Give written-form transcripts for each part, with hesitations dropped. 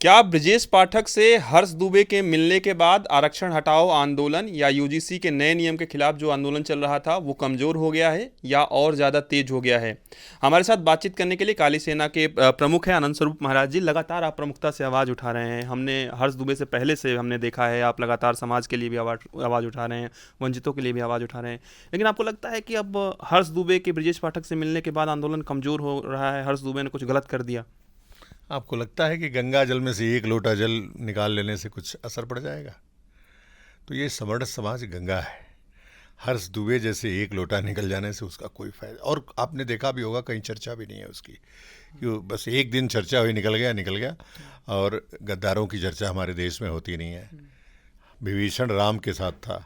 क्या ब्रजेश पाठक से हर्ष दुबे के मिलने के बाद आरक्षण हटाओ आंदोलन या यूजीसी के नए नियम के खिलाफ जो आंदोलन चल रहा था वो कमजोर हो गया है या और ज़्यादा तेज हो गया है? हमारे साथ बातचीत करने के लिए काली सेना के प्रमुख हैं आनंद स्वरूप महाराज जी। लगातार आप प्रमुखता से आवाज़ उठा रहे हैं। हमने हर्ष दुबे से पहले से हमने देखा है आप लगातार समाज के लिए भी आवाज़ उठा रहे हैं, वंचितों के लिए भी आवाज़ उठा रहे हैं। लेकिन आपको लगता है कि अब हर्ष दुबे के ब्रजेश पाठक से मिलने के बाद आंदोलन कमजोर हो रहा है? हर्ष दुबे ने कुछ गलत कर दिया? आपको लगता है कि गंगा जल में से एक लोटा जल निकाल लेने से कुछ असर पड़ जाएगा? तो ये समर्थ समाज गंगा है। हर्ष दुबे जैसे एक लोटा निकल जाने से उसका कोई फायदा, और आपने देखा भी होगा कहीं चर्चा भी नहीं है उसकी, कि बस एक दिन चर्चा हुई, निकल गया। और गद्दारों की चर्चा हमारे देश में होती नहीं है। विभीषण राम के साथ था,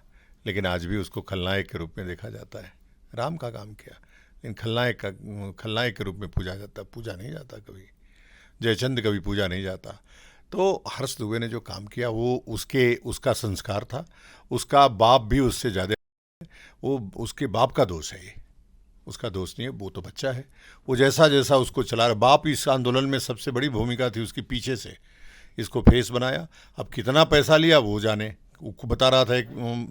लेकिन आज भी उसको खलनायक के रूप में देखा जाता है। राम का काम किया, लेकिन खलनायक के रूप में पूजा नहीं जाता कभी। जयचंद कभी पूजा नहीं जाता। तो हर्ष दुबे ने जो काम किया वो उसका संस्कार था। उसका बाप भी उससे ज़्यादा, वो उसके बाप का दोष है, ये उसका दोष नहीं है। वो तो बच्चा है, वो जैसा जैसा उसको चला रहा। बाप इस आंदोलन में सबसे बड़ी भूमिका थी उसकी, पीछे से इसको फेस बनाया। अब कितना पैसा लिया वो जाने। वो बता रहा था,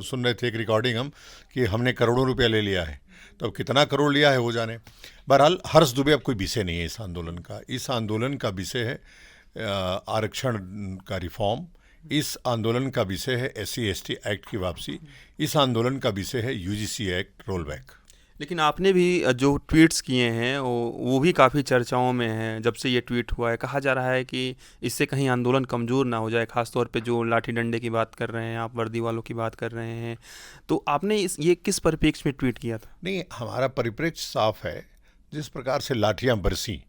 सुन रहे थे एक रिकॉर्डिंग हम, कि हमने करोड़ों रुपया ले लिया है। तो अब कितना करोड़ लिया है वो जाने। बहरहाल हर्ष दुबे अब कोई विषय नहीं है इस आंदोलन का। इस आंदोलन का विषय है आरक्षण का रिफॉर्म। इस आंदोलन का विषय है SC/ST एक्ट की वापसी। इस आंदोलन का विषय है UGC एक्ट रोल बैक। लेकिन आपने भी जो ट्वीट्स किए हैं वो भी काफ़ी चर्चाओं में हैं। जब से ये ट्वीट हुआ है कहा जा रहा है कि इससे कहीं आंदोलन कमज़ोर ना हो जाए, ख़ास तौर पे जो लाठी डंडे की बात कर रहे हैं आप, वर्दी वालों की बात कर रहे हैं। तो आपने ये किस परिप्रेक्ष्य में ट्वीट किया था? नहीं, हमारा परिप्रेक्ष्य साफ है। जिस प्रकार से लाठियां बरसी,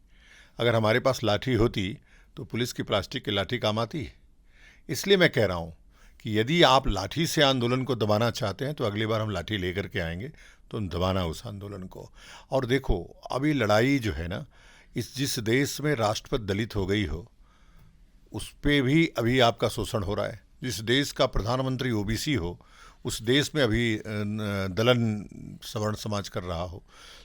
अगर हमारे पास लाठी होती तो पुलिस की प्लास्टिक की लाठी काम आती। इसलिए मैं कह रहा हूं कि यदि आप लाठी से आंदोलन को दबाना चाहते हैं तो अगली बार हम लाठी लेकर के आएंगे, तो दबाना उस आंदोलन को। और देखो, अभी लड़ाई जो है ना, जिस देश में राष्ट्रपति दलित हो गई हो उस पे भी अभी आपका शोषण हो रहा है। जिस देश का प्रधानमंत्री OBC हो उस देश में अभी दलन सवर्ण समाज कर रहा हो।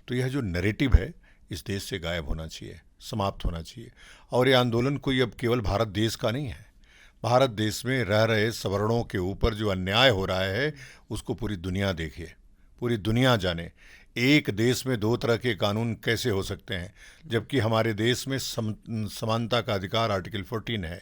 तो यह जो नैरेटिव है इस देश से गायब होना चाहिए, समाप्त होना चाहिए। और ये आंदोलन कोई अब केवल भारत देश का नहीं है। भारत देश में रह रहे सवर्णों के ऊपर जो अन्याय हो रहा है उसको पूरी दुनिया देखिए, पूरी दुनिया जाने। एक देश में दो तरह के कानून कैसे हो सकते हैं, जबकि हमारे देश में समानता का अधिकार आर्टिकल 14 है।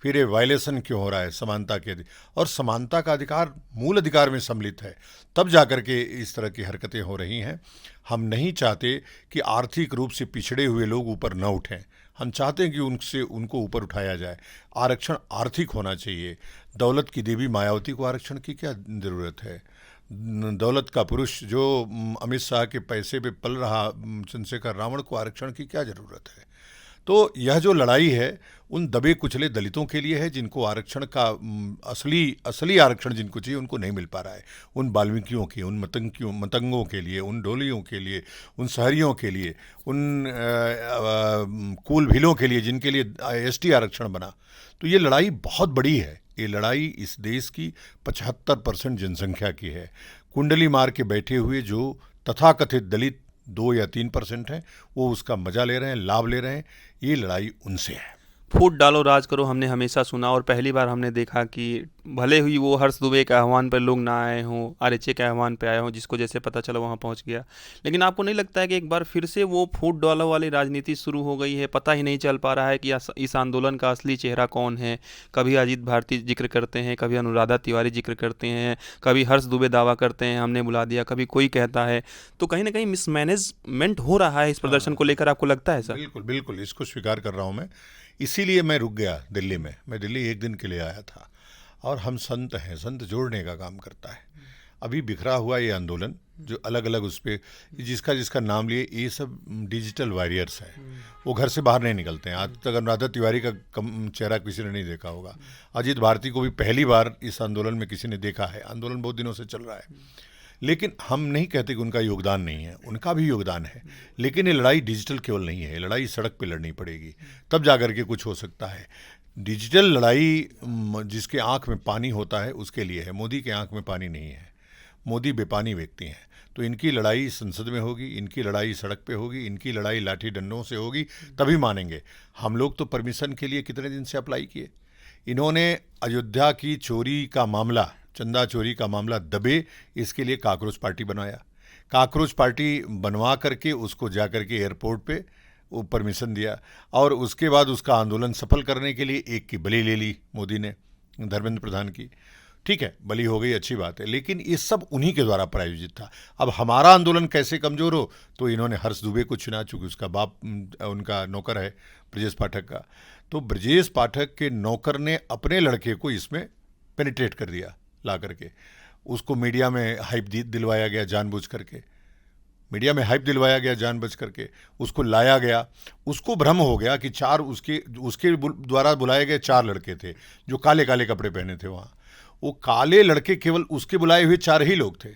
फिर ये वायलेशन क्यों हो रहा है समानता के और समानता का अधिकार मूल अधिकार में सम्मिलित है, तब जाकर के इस तरह की हरकतें हो रही हैं। हम नहीं चाहते कि आर्थिक रूप से पिछड़े हुए लोग ऊपर न उठें। हम चाहते हैं कि उनको ऊपर उठाया जाए। आरक्षण आर्थिक होना चाहिए। दौलत की देवी मायावती को आरक्षण की क्या ज़रूरत है? दौलत का पुरुष जो अमित शाह के पैसे पे पल रहा, चंद्रशेखर रावण को आरक्षण की क्या ज़रूरत है? तो यह जो लड़ाई है उन दबे कुचले दलितों के लिए है, जिनको आरक्षण का असली आरक्षण जिनको चाहिए उनको नहीं मिल पा रहा है। उन वाल्मीकियों की, उन मतंगों के लिए, उन डोलियों के लिए, उन शहरियों के लिए, उन कूल भीलों के लिए जिनके लिए ST आरक्षण बना। तो ये लड़ाई बहुत बड़ी है। ये लड़ाई इस देश की 75% जनसंख्या की है। कुंडली मार के बैठे हुए जो तथाकथित दलित 2 या 3% हैं, वो उसका मजा ले रहे हैं, लाभ ले रहे हैं। ये लड़ाई उनसे है। फूट डालो राज करो हमने हमेशा सुना, और पहली बार हमने देखा कि भले ही वो हर्ष दुबे के आह्वान पर लोग ना आए हों, RHA के आह्वान पर आए हों, जिसको जैसे पता चला वहाँ पहुँच गया। लेकिन आपको नहीं लगता है कि एक बार फिर से वो फूट डालो वाली राजनीति शुरू हो गई है? पता ही नहीं चल पा रहा है कि इस आंदोलन का असली चेहरा कौन है। कभी अजीत भारती जिक्र करते हैं, कभी अनुराधा तिवारी जिक्र करते हैं, कभी हर्ष दुबे दावा करते हैं हमने बुला दिया, कभी कोई कहता है। तो कहीं ना कहीं मिसमैनेजमेंट हो रहा है इस प्रदर्शन को लेकर, आपको लगता है सर? बिल्कुल बिल्कुल, इसको स्वीकार कर रहा हूँ मैं। इसीलिए मैं रुक गया दिल्ली में। मैं दिल्ली एक दिन के लिए आया था। और हम संत हैं, संत जोड़ने का काम करता है। अभी बिखरा हुआ ये आंदोलन जो अलग अलग उस पर जिसका जिसका नाम लिए, ये सब डिजिटल वॉरियर्स हैं। वो घर से बाहर नहीं निकलते हैं। आज तक अनुराधा तिवारी का चेहरा किसी ने नहीं देखा होगा। अजीत भारती को भी पहली बार इस आंदोलन में किसी ने देखा है। आंदोलन बहुत दिनों से चल रहा है। लेकिन हम नहीं कहते कि उनका योगदान नहीं है, उनका भी योगदान है। लेकिन ये लड़ाई डिजिटल केवल नहीं है, ये लड़ाई सड़क पे लड़नी पड़ेगी, तब जाकर के कुछ हो सकता है। डिजिटल लड़ाई जिसके आंख में पानी होता है उसके लिए है। मोदी के आंख में पानी नहीं है। मोदी बेपानी व्यक्ति हैं। तो इनकी लड़ाई संसद में होगी, इनकी लड़ाई सड़क पे होगी, इनकी लड़ाई लाठी डंडों से होगी, तभी मानेंगे। हम लोग तो परमिशन के लिए कितने दिन से अप्लाई किए। इन्होंने अयोध्या की चोरी का मामला, चंदा चोरी का मामला दबे, इसके लिए काकरोच पार्टी बनाया। काकरोच पार्टी बनवा करके उसको जा करके एयरपोर्ट पे वो परमिशन दिया, और उसके बाद उसका आंदोलन सफल करने के लिए एक की बलि ले ली मोदी ने, धर्मेंद्र प्रधान की। ठीक है, बलि हो गई, अच्छी बात है, लेकिन ये सब उन्हीं के द्वारा प्रायोजित था। अब हमारा आंदोलन कैसे कमज़ोर हो, तो इन्होंने हर्ष दुबे को चुना, चूँकि उसका बाप उनका नौकर है ब्रजेश पाठक का। तो ब्रजेश पाठक के नौकर ने अपने लड़के को इसमें पेनिट्रेट कर दिया ला करके। उसको मीडिया में हाइप दिलवाया गया जानबूझ करके, मीडिया में हाइप दिलवाया गया जानबूझ करके, उसको लाया गया। उसको भ्रम हो गया कि चार उसके द्वारा बुलाए गए 4 लड़के थे जो काले काले कपड़े पहने थे वहाँ। वो काले लड़के केवल उसके बुलाए हुए 4 ही लोग थे।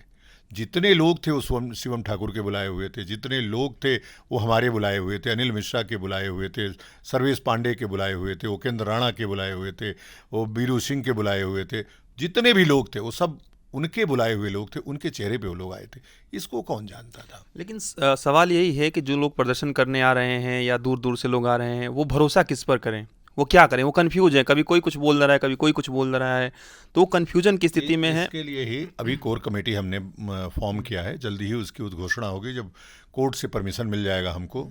जितने लोग थे वो शिवम ठाकुर के बुलाए हुए थे, जितने लोग थे वो हमारे बुलाए हुए थे, अनिल मिश्रा के बुलाए हुए थे, सर्वेश पांडे के बुलाए हुए थे, उपेंद्र राणा के बुलाए हुए थे, वो बीरू सिंह के बुलाए हुए थे। जितने भी लोग थे वो सब उनके बुलाए हुए लोग थे, उनके चेहरे पे वो लोग आए थे। इसको कौन जानता था। लेकिन सवाल यही है कि जो लोग प्रदर्शन करने आ रहे हैं या दूर दूर से लोग आ रहे हैं, वो भरोसा किस पर करें, वो क्या करें, वो कंफ्यूज है, कभी कोई कुछ बोल रहा है, कभी कोई कुछ बोल रहा है, तो वो कंफ्यूजन की स्थिति में है। इसके लिए ही अभी कोर कमेटी हमने फॉर्म किया है, जल्दी ही उसकी उद्घोषणा होगी। जब कोर्ट से परमिशन मिल जाएगा हमको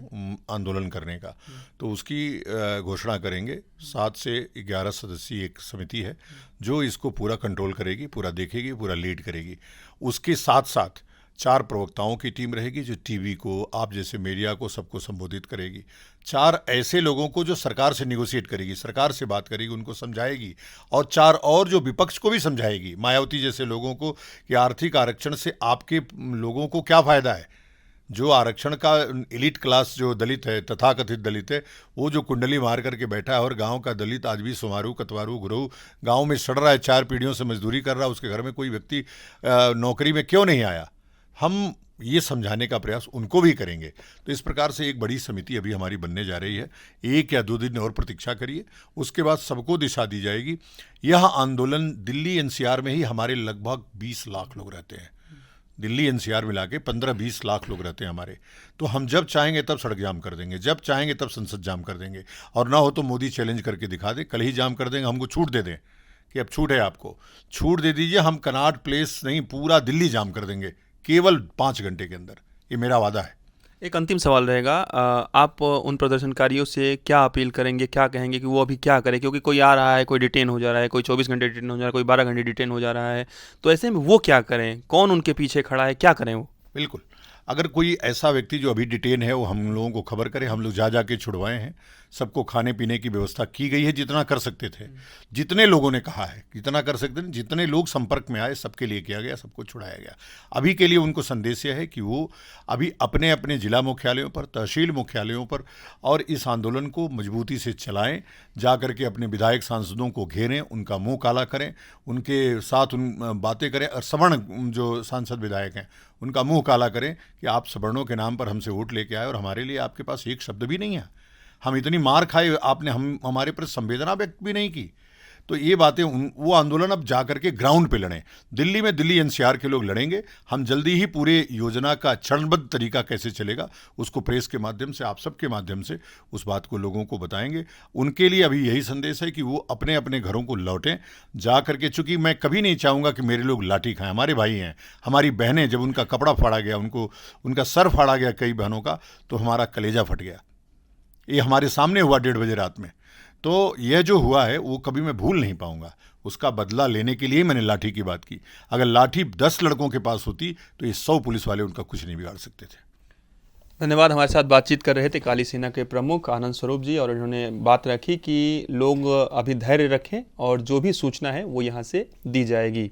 आंदोलन करने का, तो उसकी घोषणा करेंगे। 7 से 11 सदस्यीय एक समिति है जो इसको पूरा कंट्रोल करेगी, पूरा देखेगी, पूरा लीड करेगी। उसके साथ साथ 4 प्रवक्ताओं की टीम रहेगी जो टीवी को, आप जैसे मीडिया को, सबको संबोधित करेगी। 4 ऐसे लोगों को जो सरकार से निगोशिएट करेगी, सरकार से बात करेगी, उनको समझाएगी, और 4 और जो विपक्ष को भी समझाएगी, मायावती जैसे लोगों को, कि आर्थिक आरक्षण से आपके लोगों को क्या फ़ायदा है। जो आरक्षण का एलिट क्लास जो दलित है, तथाकथित दलित है, वो जो कुंडली मार करके बैठा है, और गांव का दलित आज भी सुमारू कतवारू गुरु गांव में सड़ रहा है, 4 पीढ़ियों से मजदूरी कर रहा है, उसके घर में कोई व्यक्ति नौकरी में क्यों नहीं आया, हम ये समझाने का प्रयास उनको भी करेंगे। तो इस प्रकार से एक बड़ी समिति अभी हमारी बनने जा रही है। 1 या 2 दिन और प्रतीक्षा करिए, उसके बाद सबको दिशा दी जाएगी। यह आंदोलन दिल्ली एनसीआर में ही हमारे लगभग 20 लाख लोग रहते हैं। दिल्ली एनसीआर मिला के 15-20 लाख लोग रहते हैं हमारे। तो हम जब चाहेंगे तब सड़क जाम कर देंगे, जब चाहेंगे तब संसद जाम कर देंगे, और ना हो तो मोदी चैलेंज करके दिखा दे, कल ही जाम कर देंगे। हमको छूट दे दें कि अब छूट है, आपको छूट दे दीजिए, हम कनॉट प्लेस नहीं, पूरा दिल्ली जाम कर देंगे केवल 5 घंटे के अंदर। ये मेरा वादा है। एक अंतिम सवाल रहेगा, आप उन प्रदर्शनकारियों से क्या अपील करेंगे, क्या कहेंगे कि वो अभी क्या करें, क्योंकि कोई आ रहा है, कोई डिटेन हो जा रहा है, कोई 24 घंटे डिटेन हो जा रहा है, कोई 12 घंटे डिटेन हो जा रहा है, तो ऐसे में वो क्या करें, कौन उनके पीछे खड़ा है, क्या करें वो? बिल्कुल, अगर कोई ऐसा व्यक्ति जो अभी डिटेन है वो हम लोगों को खबर करे, हम लोग जा के छुड़वाए हैं। सबको खाने पीने की व्यवस्था की गई है, जितना कर सकते थे, जितने लोगों ने कहा है जितना कर सकते थे, जितने लोग संपर्क में आए सबके लिए किया गया, सबको छुड़ाया गया। अभी के लिए उनको संदेश यह है कि वो अभी अपने अपने जिला मुख्यालयों पर, तहसील मुख्यालयों पर, और इस आंदोलन को मजबूती से चलाएं। जा करके अपने विधायक सांसदों को घेरें, उनका मुंह काला करें, उनके साथ बातें करें, और सवर्ण जो सांसद विधायक हैं उनका मुंह काला करें कि आप सवर्णों के नाम पर हमसे वोट लेके आए और हमारे लिए आपके पास एक शब्द भी नहीं है, हम इतनी मार खाए, आपने हमारे पर संवेदना व्यक्त भी नहीं की। तो ये बातें वो आंदोलन अब जा करके ग्राउंड पे लड़ें। दिल्ली में दिल्ली एनसीआर के लोग लड़ेंगे। हम जल्दी ही पूरे योजना का चरणबद्ध तरीका कैसे चलेगा उसको प्रेस के माध्यम से, आप सबके माध्यम से उस बात को लोगों को बताएंगे। उनके लिए अभी यही संदेश है कि वो अपने अपने घरों को लौटें जा करके। चूँकि मैं कभी नहीं चाहूँगा कि मेरे लोग लाठी खाएं। हमारे भाई हैं, हमारी बहनें, जब उनका कपड़ा फाड़ा गया, उनका सर फाड़ा गया कई बहनों का, तो हमारा कलेजा फट गया। ये हमारे सामने हुआ 1:30 बजे रात में। तो यह जो हुआ है वो कभी मैं भूल नहीं पाऊंगा। उसका बदला लेने के लिए मैंने लाठी की बात की। अगर लाठी 10 लड़कों के पास होती तो ये 100 पुलिस वाले उनका कुछ नहीं बिगाड़ सकते थे। धन्यवाद। हमारे साथ बातचीत कर रहे थे काली सेना के प्रमुख आनंद स्वरूप जी, और उन्होंने बात रखी कि लोग अभी धैर्य रखें और जो भी सूचना है वो यहाँ से दी जाएगी।